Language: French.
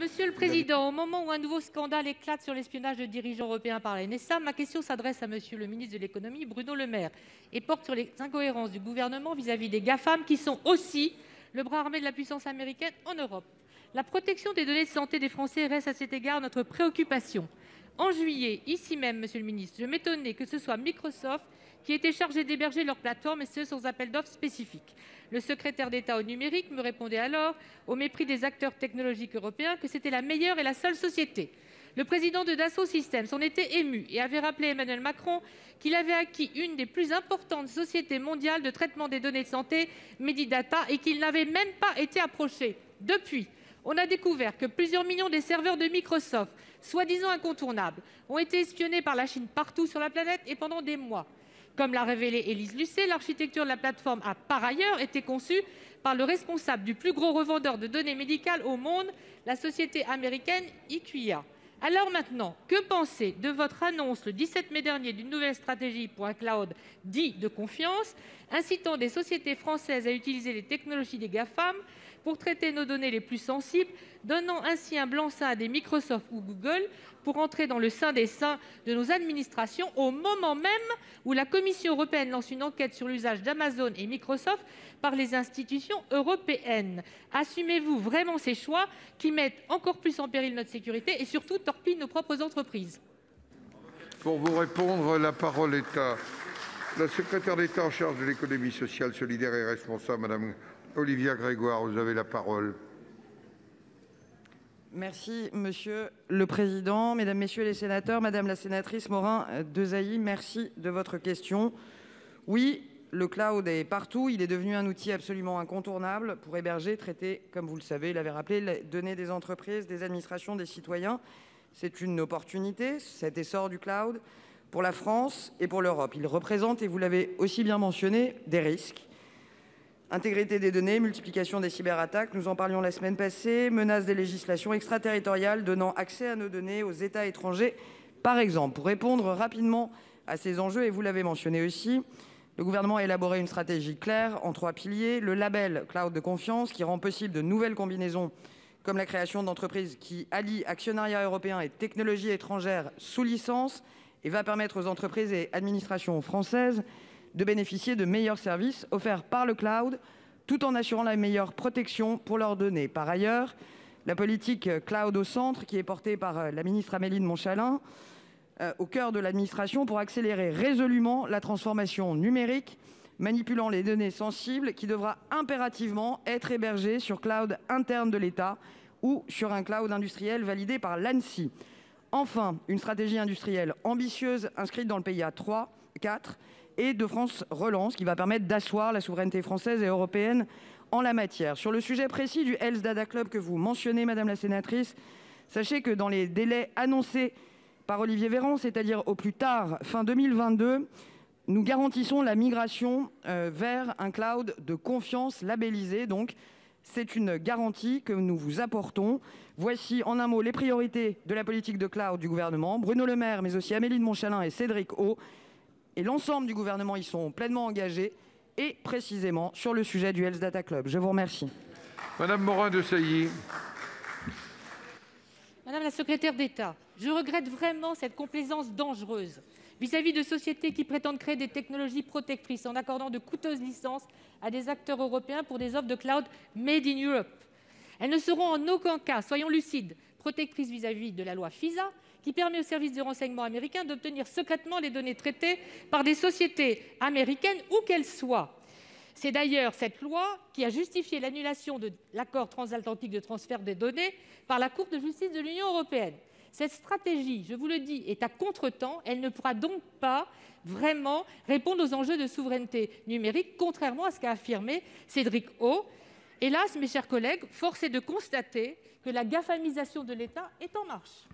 Monsieur le Président, au moment où un nouveau scandale éclate sur l'espionnage de dirigeants européens par la NSA, ma question s'adresse à Monsieur le ministre de l'économie, Bruno Le Maire, et porte sur les incohérences du gouvernement vis-à-vis des GAFAM, qui sont aussi le bras armé de la puissance américaine en Europe. La protection des données de santé des Français reste à cet égard notre préoccupation. En juillet, ici même, Monsieur le ministre, je m'étonnais que ce soit Microsoft qui était chargé d'héberger leur plateforme, et ce sans appel d'offres spécifique. Le secrétaire d'État au numérique me répondait alors, au mépris des acteurs technologiques européens, que c'était la meilleure et la seule société. Le président de Dassault Systèmes s'en était ému et avait rappelé à Emmanuel Macron qu'il avait acquis une des plus importantes sociétés mondiales de traitement des données de santé, Medidata, et qu'il n'avait même pas été approché. Depuis, on a découvert que plusieurs millions des serveurs de Microsoft, soi-disant incontournables, ont été espionnés par la Chine partout sur la planète et pendant des mois. Comme l'a révélé Élise Lucet, l'architecture de la plateforme a par ailleurs été conçue par le responsable du plus gros revendeur de données médicales au monde, la société américaine IQIA. Alors maintenant, que penser de votre annonce le 17 mai dernier d'une nouvelle stratégie pour un cloud dit de confiance, incitant des sociétés françaises à utiliser les technologies des GAFAM pour traiter nos données les plus sensibles, donnant ainsi un blanc-seing à des Microsoft ou Google pour entrer dans le sein des seins de nos administrations au moment même où la Commission européenne lance une enquête sur l'usage d'Amazon et Microsoft par les institutions européennes. Assumez-vous vraiment ces choix qui mettent encore plus en péril notre sécurité et surtout torpillent nos propres entreprises? Pour vous répondre, la parole est à la secrétaire d'État en charge de l'économie sociale, solidaire et responsable, Madame Olivia Grégoire. Vous avez la parole. Merci, Monsieur le Président. Mesdames, Messieurs les sénateurs, Madame la sénatrice Morin-Desailly, merci de votre question. Oui, le cloud est partout. Il est devenu un outil absolument incontournable pour héberger, traiter, comme vous le savez, il avait rappelé, les données des entreprises, des administrations, des citoyens. C'est une opportunité, cet essor du cloud, pour la France et pour l'Europe. Il représente, et vous l'avez aussi bien mentionné, des risques. Intégrité des données, multiplication des cyberattaques, nous en parlions la semaine passée, menace des législations extraterritoriales donnant accès à nos données aux États étrangers, par exemple. Pour répondre rapidement à ces enjeux, et vous l'avez mentionné aussi, le gouvernement a élaboré une stratégie claire en 3 piliers. Le label Cloud de confiance qui rend possible de nouvelles combinaisons comme la création d'entreprises qui allient actionnariat européen et technologies étrangères sous licence et va permettre aux entreprises et administrations françaises de bénéficier de meilleurs services offerts par le cloud, tout en assurant la meilleure protection pour leurs données. Par ailleurs, la politique cloud au centre, qui est portée par la ministre Amélie de Montchalin, au cœur de l'administration, pour accélérer résolument la transformation numérique, manipulant les données sensibles, qui devra impérativement être hébergée sur cloud interne de l'État ou sur un cloud industriel validé par l'ANSSI. Enfin, une stratégie industrielle ambitieuse inscrite dans le PIA 4 et de France Relance qui va permettre d'asseoir la souveraineté française et européenne en la matière. Sur le sujet précis du Health Data Club que vous mentionnez, Madame la sénatrice, sachez que dans les délais annoncés par Olivier Véran, c'est-à-dire au plus tard fin 2022, nous garantissons la migration vers un cloud de confiance labellisé. Donc, c'est une garantie que nous vous apportons. Voici en un mot les priorités de la politique de cloud du gouvernement. Bruno Le Maire, mais aussi Amélie de Montchalin et Cédric O, et l'ensemble du gouvernement y sont pleinement engagés, et précisément sur le sujet du Health Data Club. Je vous remercie. Madame Morin-Desailly. Madame la secrétaire d'État, je regrette vraiment cette complaisance dangereuse vis-à-vis de sociétés qui prétendent créer des technologies protectrices en accordant de coûteuses licences à des acteurs européens pour des offres de cloud made in Europe. Elles ne seront en aucun cas, soyons lucides, protectrices vis-à-vis de la loi FISA, qui permet aux services de renseignement américains d'obtenir secrètement les données traitées par des sociétés américaines, où qu'elles soient. C'est d'ailleurs cette loi qui a justifié l'annulation de l'accord transatlantique de transfert des données par la Cour de justice de l'Union européenne. Cette stratégie, je vous le dis, est à contretemps. Elle ne pourra donc pas vraiment répondre aux enjeux de souveraineté numérique, contrairement à ce qu'a affirmé Cédric O. Hélas, mes chers collègues, force est de constater que la GAFAmisation de l'État est en marche.